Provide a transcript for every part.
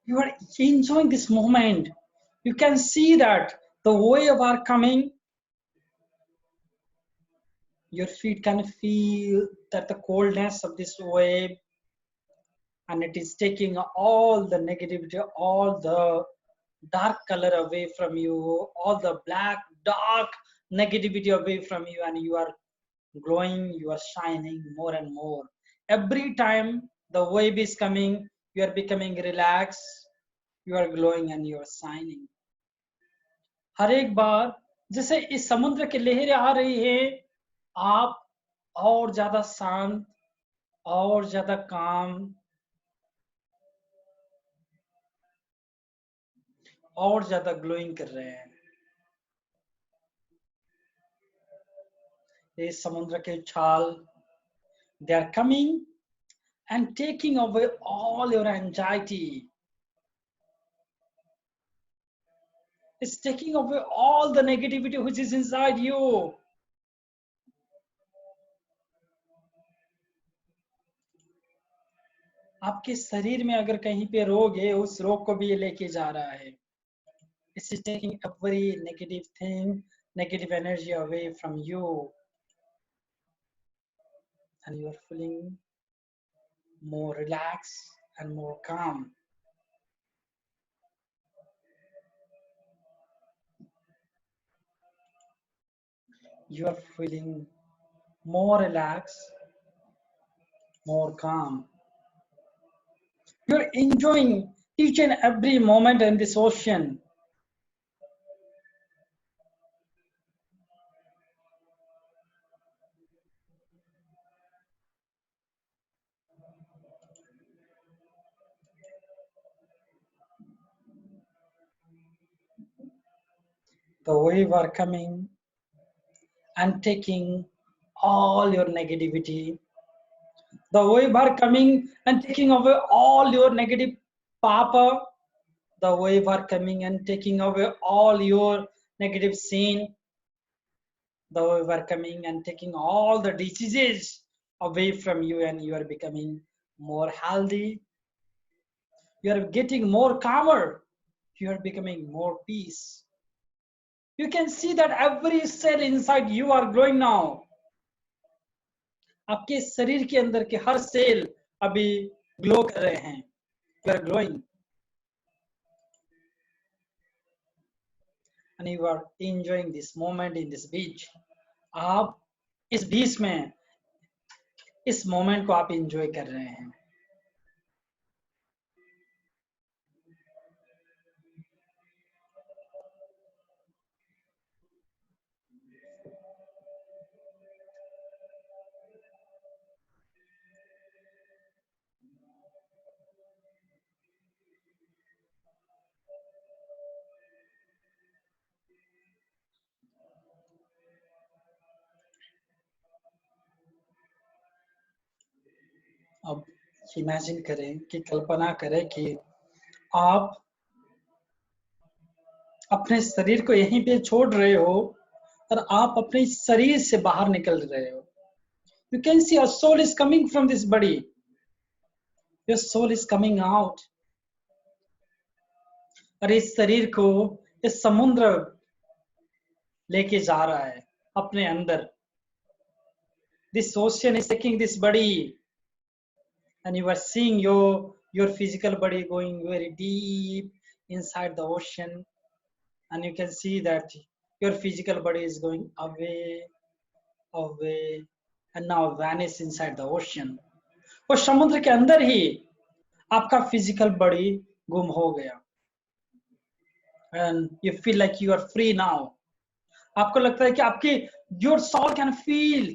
You are enjoying this moment. You can see that the wave are coming. Your feet can feel that the coldness of this wave, and it is taking all the negativity, all the dark color away from you, all the black, dark negativity away from you, and you are glowing, you are shining more and more. Every time the wave is coming, you are becoming relaxed, you are glowing and you are shining. हर एक बार जैसे इस समुद्र की लहरें आ रही है, आप और ज्यादा शांत, और ज्यादा काम, और ज्यादा ग्लोइंग कर रहे हैं. ये समुद्र के उछाल, they are coming and taking away all your anxiety. It's taking away all the negativity which is inside you. आपके शरीर में अगर कहीं पे रोग है, उस रोग को भी ये लेके जा रहा है. It's taking every negative thing, negative energy away from you, and you are feeling more relaxed and more calm. You are feeling more relaxed, more calm. You're enjoying each and every moment in this ocean. The wave are coming and taking all your negativity. The wave are coming and taking away all your negative papa. The wave are coming and taking away all your negative sin. The wave are coming and taking all the diseases away from you, and you are becoming more healthy. You are getting more calmer. You are becoming more peace. You can see that every cell inside you are growing now. आपके शरीर के अंदर के हर cell अभी glow कर रहे हैं. You are glowing. And you are enjoying this moment in this beach. आप इस बीच में इस मोमेंट को आप एंजॉय कर रहे हैं. अब इमेजिन करें कि कल्पना करें कि आप अपने शरीर को यहीं पे छोड़ रहे हो और आप अपने शरीर से बाहर निकल रहे हो. You can see your soul is coming from this body. Your soul is coming out. और इस शरीर को इस समुद्र लेके जा रहा है अपने अंदर. This ocean is taking this body, and you are seeing your physical body going very deep inside the ocean, and you can see that your physical body is going away, away, and now vanish inside the ocean. और समुद्र के अंदर ही आपका physical body गुम हो गया. And you feel like you are free now. आपको लगता है कि आपकी your soul can feel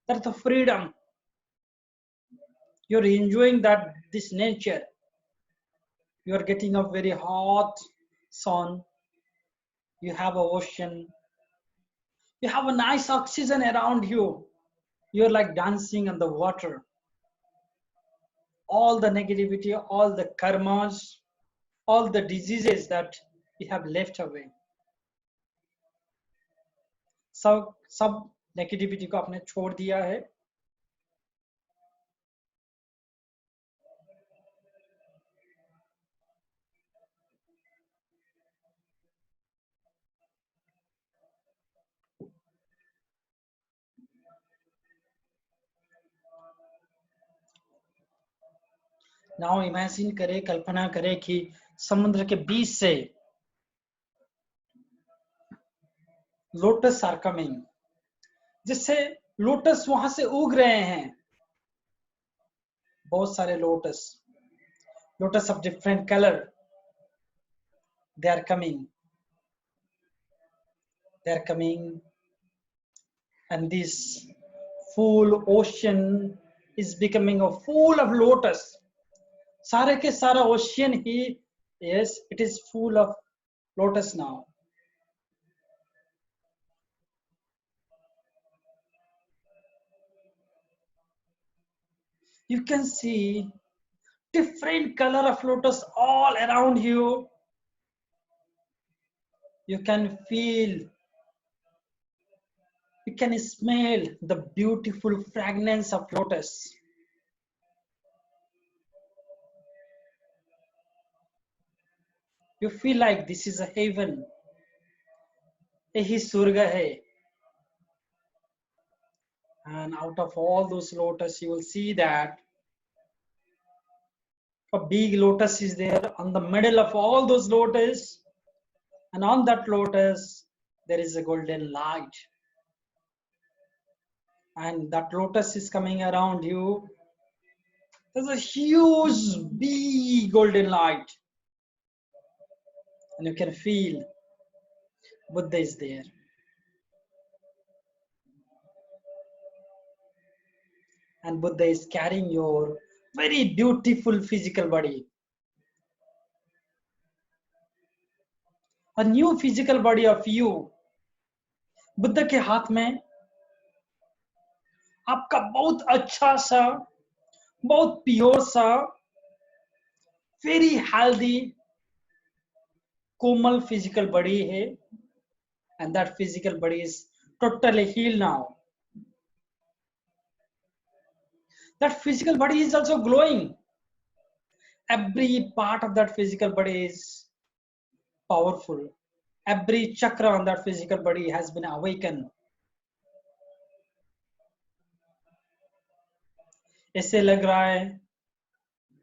that the freedom. You're enjoying that this nature. You are getting a very hot sun. You have an ocean. You have a nice oxygen around you. You're like dancing on the water. All the negativity, all the karmas, all the diseases that we have left away. सब negativity को आपने छोड़ दिया है. Now imagine करें, कल्पना करें कि समुद्र के बीच से लोटस आर कमिंग, जिससे लोटस वहां से उग रहे हैं, बहुत सारे lotus, lotus of different colour, they are coming, they are coming, and this full ocean is becoming a full of lotus. सारे के सारा ocean he, yes, it is full of lotus now. You can see different color of lotus all around you. You can feel, you can smell the beautiful fragrance of lotus. You feel like this is a heaven. यही स्वर्ग है. And out of all those lotus, you will see that a big lotus is there on the middle of all those lotus, and on that lotus there is a golden light, and that lotus is coming around you. There's a huge big golden light, and you can feel Buddha is there. And Buddha is carrying your very beautiful physical body, a new physical body of you. Buddha के हाथ में आपका बहुत अच्छा सा, बहुत pure सा, very healthy, कोमल physical body है, and that physical body is totally healed now. That physical body is also glowing. Every part of that physical body is powerful. Every chakra on that physical body has been awakened. ऐसे लग रहा है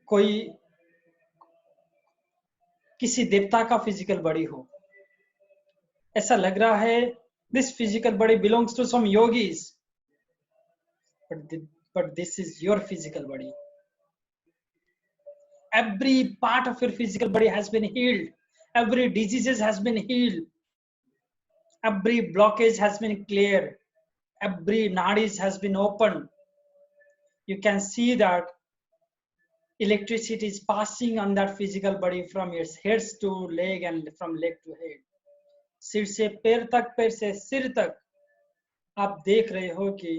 कोई किसी देवता का physical body हो. ऐसा लग रहा है this physical body belongs to some yogis, but this is your physical body. Every part of your physical body has been healed. Every disease has been healed. Every blockage has been cleared. Every nadis has been opened. You can see that electricity is passing on that physical body from your head to leg and from leg to head. सिर से पैर तक, पैर से सिर तक आप देख रहे हो कि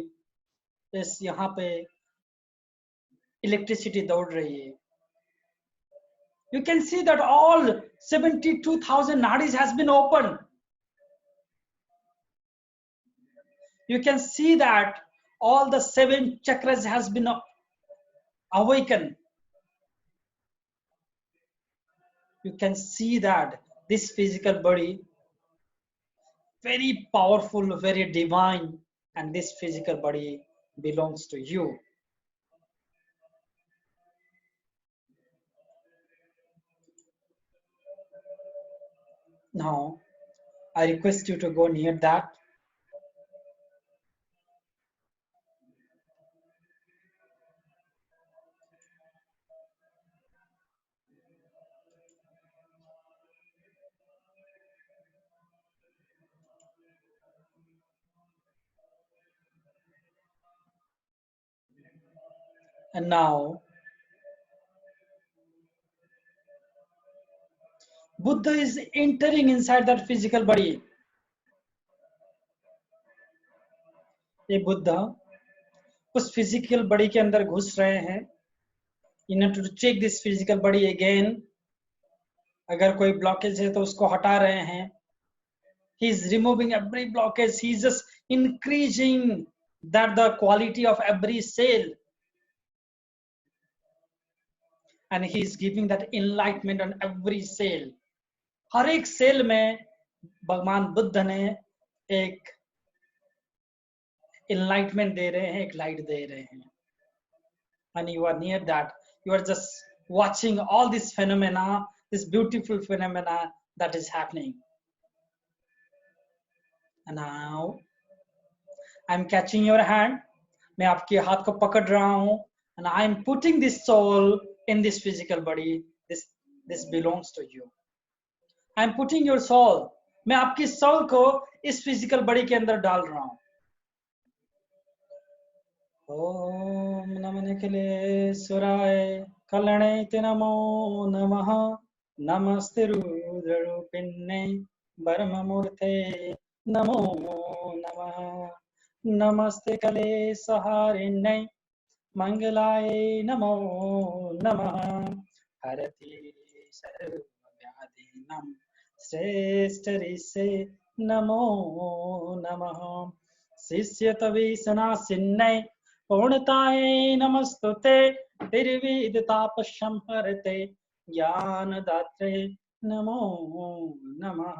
इस यहाँ पे इलेक्ट्रिसिटी दौड़ रही है. You can see that all 72,000 nadis has been opened. You can see that all the 7 chakras has been awakened. You can see that this physical body very powerful, very divine, and this physical body belongs to you. Now, I request you to go near that. And now, Buddha is entering inside that physical body. ये बुद्धा उस physical body के अंदर घुस रहे हैं. In order to check this physical body again, अगर कोई blockage है तो उसको हटा रहे हैं. He is removing every blockage. He is just increasing that the quality of every cell, and he is giving that enlightenment on every cell. हर एक cell में भगवान बुद्ध ने एक enlightenment दे रहे हैं, एक लाइट दे रहे हैं. And you are near that. You are just watching all this phenomena, this beautiful phenomena that is happening. And now I'm catching your hand. मैं आपके हाथ को पकड़ रहा हूं. And I'm putting this soul in this physical body. This belongs to you. I'm putting your soul. मैं आपकी soul को इस physical body के अंदर डाल रहा हूं. ओम नमः अखिलेश्वराय कल्याणाय नमो नमः. नमस्ते रुद्ररूपिण्ये ब्रह्ममूर्ते नमो नमः. नमस्ते कलेशहारिण्ये मंगलाय नमो नमः. हरति सर्वव्याधीनां श्रेष्ठरिसे नमो नमः. शिष्यतवीसनाशिन्यै पूर्णताय नमस्तुते. निर्विदतापसंहरते ज्ञानदात्रे नमो नमः.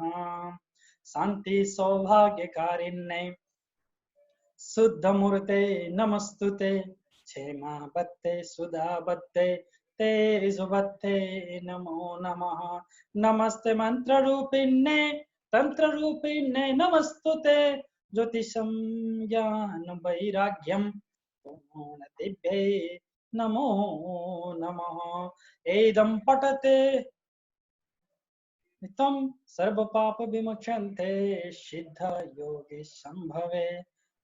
शांति सौभाग्यकारिण्यै शुद्धमूर्ते नमस्तुते. क्षेमा बत्ते सुधा बत्ते तेजोबत्ते नमो नमः. नमस्ते मंत्र रूपिण्ये तंत्र रूपिण्ये नमस्तुते. ज्योतिषं ज्ञान वैराग्यं पूर्णदिव्ये नमो नमः. एदं पठते तं सर्व पाप विमुच्यन्ते. सिद्ध योगी संभवे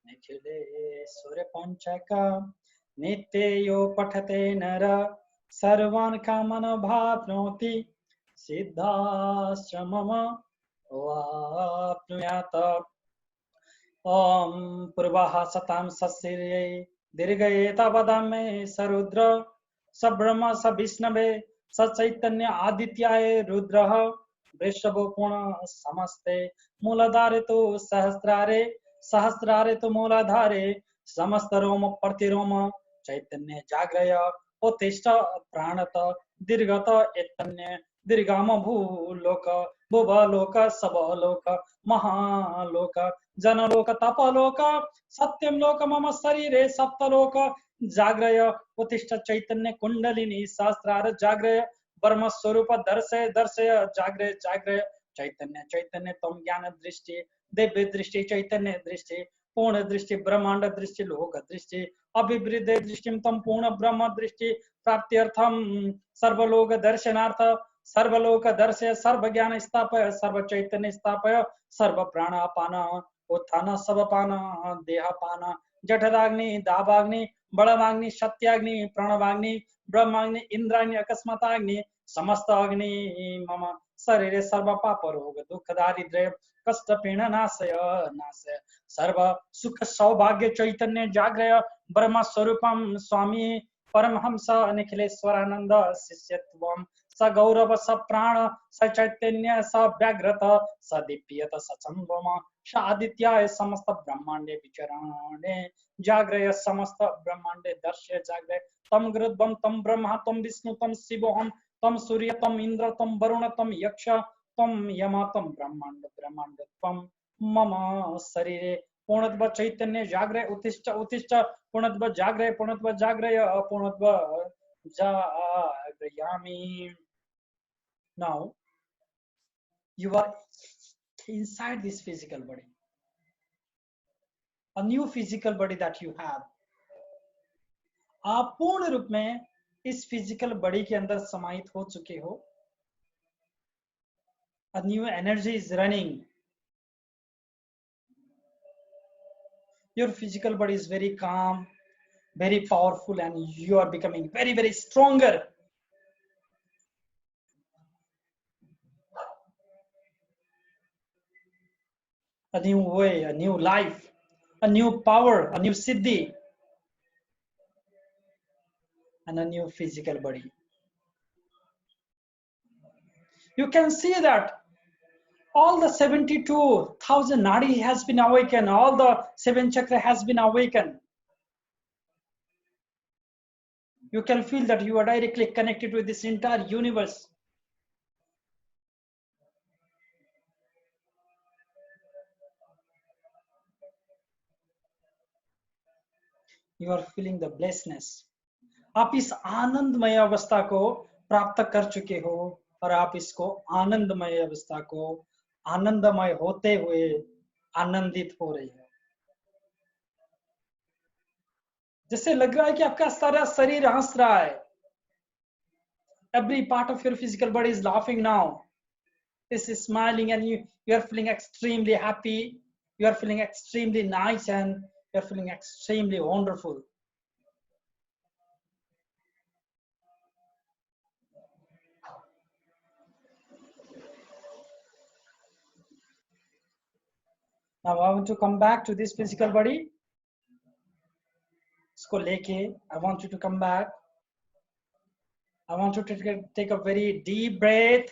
निखिलेश्वर पंचका. नित्य यो पठते नर सर्वान् कामान् वाप्नोति. सिद्धाश्रमम् वाप्नुयात्. ओम पूर्वाः सतां सस्ये दीर्घये तवदमे सरुद्र सब्रह्म सविष्णवे सचैतन्य आदित्याय रुद्रः. वृषभो पुण समस्ते मूलाधारे तो सहस्रारे सहस्रारे तो मूलाधारे. समस्त रोम प्रतिरोम चैतन्य जाग्रय उत्तिष्ठ प्राणत दीर्घत एतन्य. दीर्घाम भूलोक भुवलोक सबलोक महालोक जनलोक तपलोक सत्यम लोक मम शरीरे सप्तलोक. जाग्रय उत्तिष्ठ चैतन्य कुंडलिनी सहस्रार जाग्रय. ब्रह्म स्वरूप दर्शय दर्शय जाग्रय जाग्रय. चैतन्य चैतन्य तम ज्ञान दृष्टि दिव्य दृष्टि चैतन्य दृष्टि पूर्ण दृष्टि ब्रह्मांड दृष्टि लोक दृष्टि अभिवृद्ध दृष्टि तम पूर्ण ब्रह्म दृष्टि प्राप्त्यर्थम सर्वलोक दर्शनार्थ. सर्वलोक दर्शय सर्व ज्ञान स्थापय सर्व चैतन्य स्थापय. सर्व प्राणापान उत्थान सबपान देहपान जठराग्नि दावाग्नि बड़वाग्नि सत्याग्नि प्रणवाग्नि ब्रह्माग्नि इंद्राग्नि अकस्माताग्नि. समस्त अग्नि मम शरीरे सर्व पाप रोग दुख दारिद्र्य कष्ट पीड़ नाशय नाशय. सर्व सुख सौभाग्य चैतन्य जाग्रय. ब्रह्म स्वरूपम स्वामी परमहंस निखिलेश्वरानंद शिष्यत्वम स गौरव स प्राण स चैतन्य स व्याघ्रत स दीप्यत स चंद्रमा स आदित्याय समस्त ब्रह्मांडे विचरणे जाग्रय. समस्त ब्रह्मांडे दर्शय जाग्रय. तम गृध्वम तम ब्रह्मा तम विष्णु तम शिवोहम तम सूर्य तम इंद्र तम वरुण तम यक्ष तम यम तम ब्रह्मांड ब्रह्मांड तम मम शरीरे. पूर्णत्व चैतन्य जाग्रय उत्तिष्ठ उत्तिष्ठ पूर्णत्व जाग्रय पूर्णत्व जाग्रय पूर्णत्व जाग्रयामि. Now you are inside this physical body, a new physical body that you have. आप पूर्ण रूप में इस फिजिकल बॉडी के अंदर समाहित हो चुके हो. A new energy is running. Your physical body is very calm, very powerful, and you are becoming very, very stronger. A new way, a new life, a new power, a new siddhi, and a new physical body. You can see that all the 72,000 nadi has been awakened, all the 7 chakra has been awakened. You can feel that you are directly connected with this entire universe. You are feeling the blessedness. आप इस आनंदमय अवस्था को प्राप्त कर चुके हो और आप इसको आनंदमय अवस्था को आनंदमय होते हुए आनंदित हो रही हो। जैसे लग रहा है कि आपका सारा शरीर हंस रहा है। Every part of your physical body is laughing now. Is smiling, and you are feeling extremely happy. You are feeling extremely nice, and you are feeling extremely wonderful. Now I want to come back to this physical body. इसको लेके I want you to come back. I want you to take a very deep breath.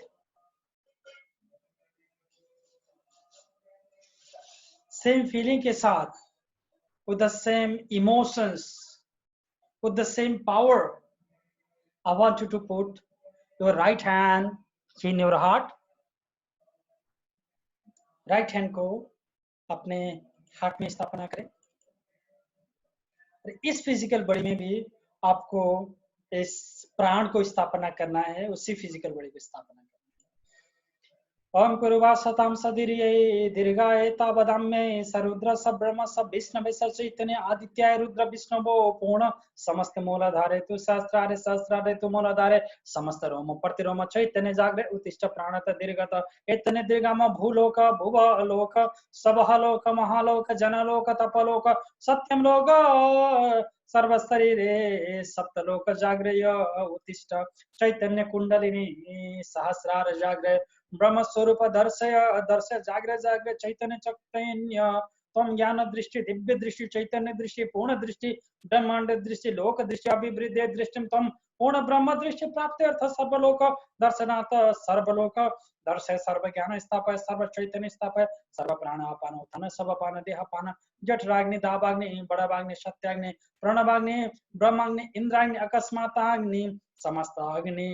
Same feeling के साथ, with the same emotions, with the same power, I want you to put your right hand in your heart. Right hand को अपने heart में स्थापना करें। इस physical body में भी आपको इस प्राण को स्थापना करना है, उसी फिजिकल बॉडी को स्थापना करना है। ओम कुरुवासताम सदीर्ये दीर्घाय तावदाम्ये सरुद्र सब्रह्म सब विष्णवे सचैतन्य आदित्याय रुद्र विष्णवो पूर्ण समस्त मूलाधारे तु सहस्रारे तु मूलाधारे समस्त रोम प्रतिरोम चैतन्य जाग्रे उत्तिष्ठ प्राणत दीर्घत एतने दीर्घम भूलोक भुवलोक सबहलोक महालोक जनलोक तपलोक सत्यम लोक सर्व शरीरे सप्तलोक जाग्रय उत्तिष्ठ चैतन्य कुंडलिनी सहस्रार जाग्रय ब्रह्म स्वरूप दर्शय दर्शय जाग्रय जाग्रय चैतन्य चैतन्य तम ज्ञान दृष्टि दिव्य दृष्टि चैतन्य दृष्टि पूर्ण दृष्टि ब्रह्मांड दृष्टि लोक दृष्टि अभिवृद्धि दृष्टि तम पूर्ण ब्रह्म दृष्टि प्राप्त अर्थ सर्वलोक दर्शनात् सर्वलोक दर्शय सर्व ज्ञान स्थापय सर्व चैतन्य स्थापय सर्व प्राण अपान उत्थान सब अपान देह अपान जठराग्नि दावाग्नि बड़वाग्नि सत्याग्नि प्रणवाग्नि ब्रह्माग्नि इंद्राग्नि अकस्माताग्नि समस्त अग्नि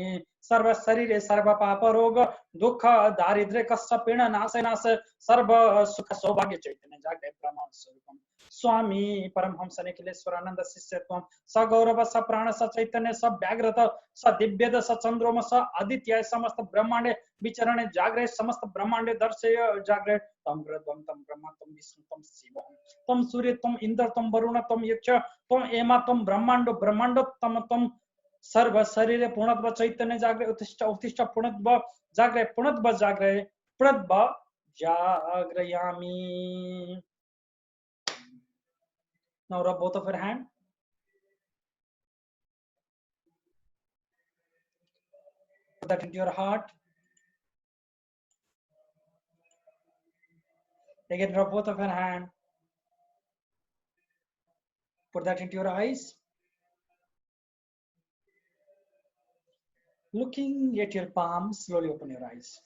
सर्व शरीर सर्व पाप रोग दुख दारिद्र्य कष्ट पीड़ा नाश नाश सर्व सुख सौभाग्य चैतन्य जाग्रत ब्रह्म स्वरूपम स्वामी परमहंस निखिलेश्वरानंद शिष्यत्वम स गौरव स प्राण स चैतन्य स व्याघ्रत स दिव्यद स चंद्रोम स आदित्य समस्त ब्रह्मांडे विचरण जाग्रत समस्त ब्रह्मांडे दर्शय जाग्रत तम ग्रद्वम तम ब्रह्म तम विष्णु तम शिव तम सूर्य तम इंद्र तम वरुण तम यक्ष तम एमा तम ब्रह्मांड ब्रह्मांड तम सर्व शरीर पूर्णत्व चैतन्य जाग्रत उत्तिष्ठ उत्तिष्ठ पूर्णत्व जाग्रत पूर्णत्व जाग्रत पूर्णत्व जाग्रयामि. Now rub both of your hand. Put that into your heart. Again rub both of your hand. Put that into your eyes. Looking at your palm, slowly open your eyes.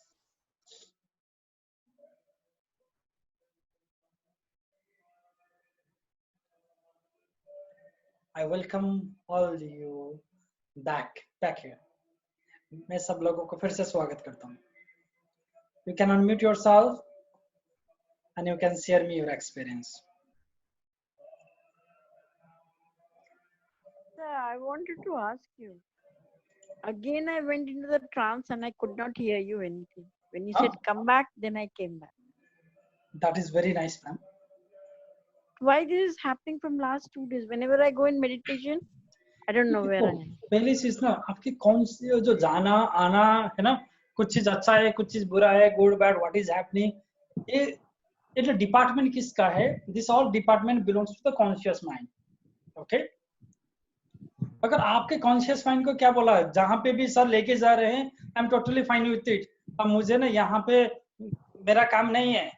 I welcome all you back here. मैं सब लोगों को फिर से स्वागत करता हूँ. You can unmute yourself and you can share me your experience. Sir, I wanted to ask you. Again, I went into the trance and I could not hear you anything. When you said come back, then I came back. That is very nice, ma'am. Why this is happening from last 2 days? Whenever I go in meditation, I don't know where I am. पहली चीज ना आपकी कौन सी जो जाना आना है ना, कुछ चीज अच्छा है कुछ चीज बुरा है, good bad what is happening, ये जो डिपार्टमेंट किसका है? This all department belongs to the conscious mind. Okay, अगर आपके कॉन्शियस माइंड को क्या बोला है, जहां पे भी सर लेके जा रहे हैं I am totally fine with it, अब मुझे ना यहाँ पे मेरा काम नहीं है,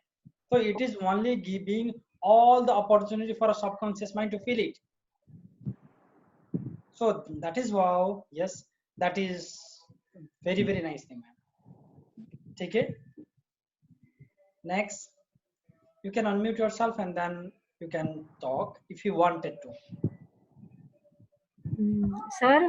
तो it is only giving all the opportunity for a subconscious mind to feel it. So that is wow, yes, that is very very nice thing, man. Take it. Next, you can unmute yourself and then you can talk if you wanted to. Sir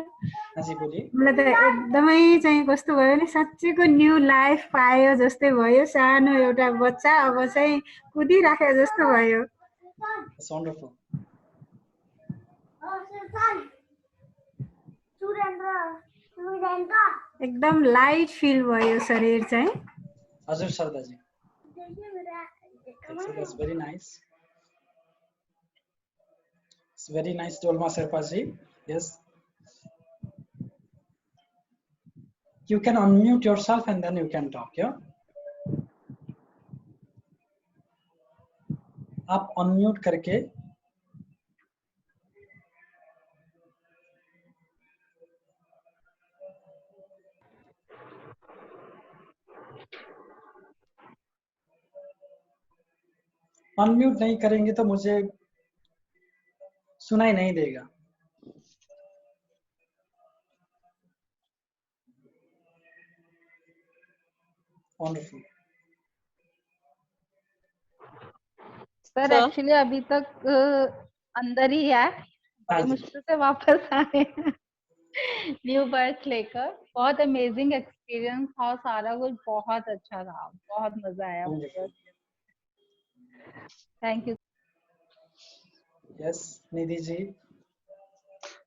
हाँ जी बोलिए. मलाई त एकदमै चाहिँ कस्तो भयो नि, साँच्चैको new life पायो जस्तै भयो. सानो एउटा बच्चा अब चाहिँ कुदिराखे जस्तो भयो. It's wonderful. एकदम लाइट फिल भयो शरीर चाहिँ हजुर सरदाजी That's very nice. It's very nice, Dolma Sherpaji. Yes. You can unmute yourself and then you can talk, yeah? आप unmute करके अनम्यूट नहीं करेंगे तो मुझे सुनाई नहीं देगा. Wonderful. सर एक्चुअली अभी तक अंदर ही है, बड़ी मुश्किल से वापस आए न्यू बर्थ लेकर. बहुत अमेजिंग एक्सपीरियंस था, सारा कुछ बहुत अच्छा था, बहुत मजा आया मुझे. Thank you. Yes Nidhi ji.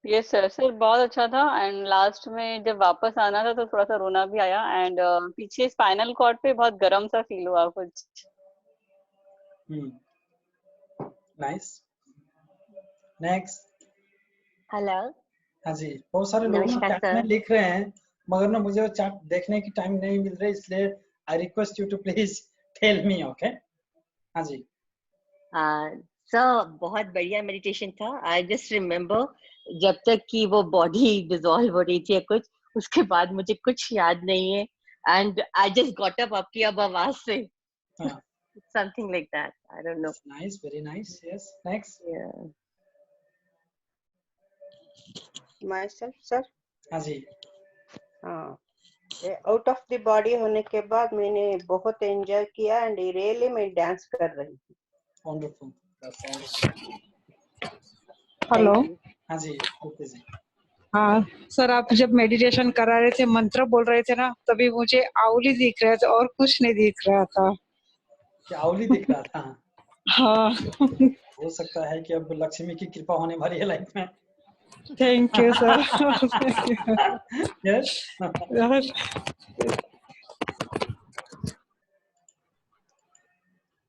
Yes sir, sir बहुत अच्छा था. एंड लास्ट में जब वापस आना था तो थोड़ा सा रोना भी आया. एंड पीछे स्पाइनल कॉर्ड पे बहुत गर्म सा फील हुआ कुछ. नाइस. नेक्स्ट. हेलो. हाँ जी, बहुत सारे लोग चैट में लिख रहे हैं मगर ना मुझे वो चैट देखने की टाइम नहीं मिल रही, इसलिए I request you to please tell me. Okay. हाँ जी. सर बहुत बढ़िया मेडिटेशन था. आई जस्ट रिमेम्बर जब तक कि वो बॉडी डिसॉल्व हो रही थी या कुछ, उसके बाद मुझे कुछ याद नहीं है. And I just got up आपकी अब आवाज से. Something like that. I don't know. Nice, very nice. Yes. Next. My self sir. हाँ जी. हाँ, आउट ऑफ द बॉडी होने के बाद मैंने बहुत एंजॉय किया एंड रियली मैं डांस कर रही थी. वंडरफुल. हेलो. हाँ जी. ओके जी. हाँ सर, आप जब मेडिटेशन करा रहे थे, मंत्र बोल रहे थे ना, तभी मुझे आउली दिख रहा था और कुछ नहीं दिख रहा था. क्या आउली दिख रहा था? हाँ. हो सकता है कि अब लक्ष्मी की कृपा होने वाली है लाइफ में. Thank you sir. Yes.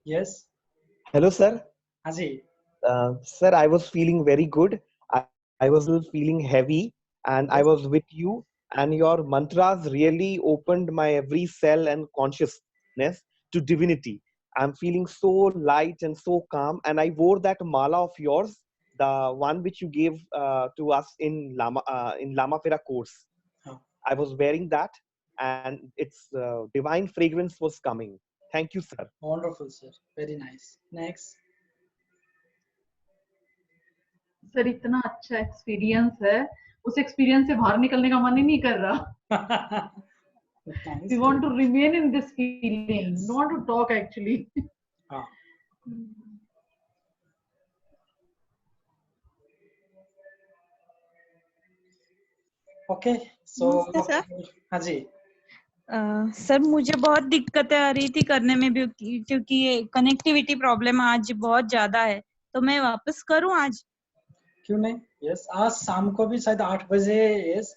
Yes. Hello, sir. हाँ जी. Sir, I was feeling very good. I was feeling heavy, and I was with you. And your mantras really opened my every cell and consciousness to divinity. I'm feeling so light and so calm. And I wore that mala of yours, the one which you gave to us in Lama Phera course. I was wearing that, and its divine fragrance was coming. Thank you, sir. Wonderful, sir. Very nice. Next. Sir इतना अच्छा experience है, उस experience से बाहर निकलने का मन ही नहीं कर रहा. We want to remain in this feeling, not to talk actually. Okay, so हाँ जी. सर मुझे बहुत दिक्कतें आ रही थी करने में भी, क्योंकि ये कनेक्टिविटी प्रॉब्लम आज बहुत ज्यादा है. तो मैं वापस करूं आज? क्यों नहीं. यस, आज शाम को भी शायद 8 बजे. यस,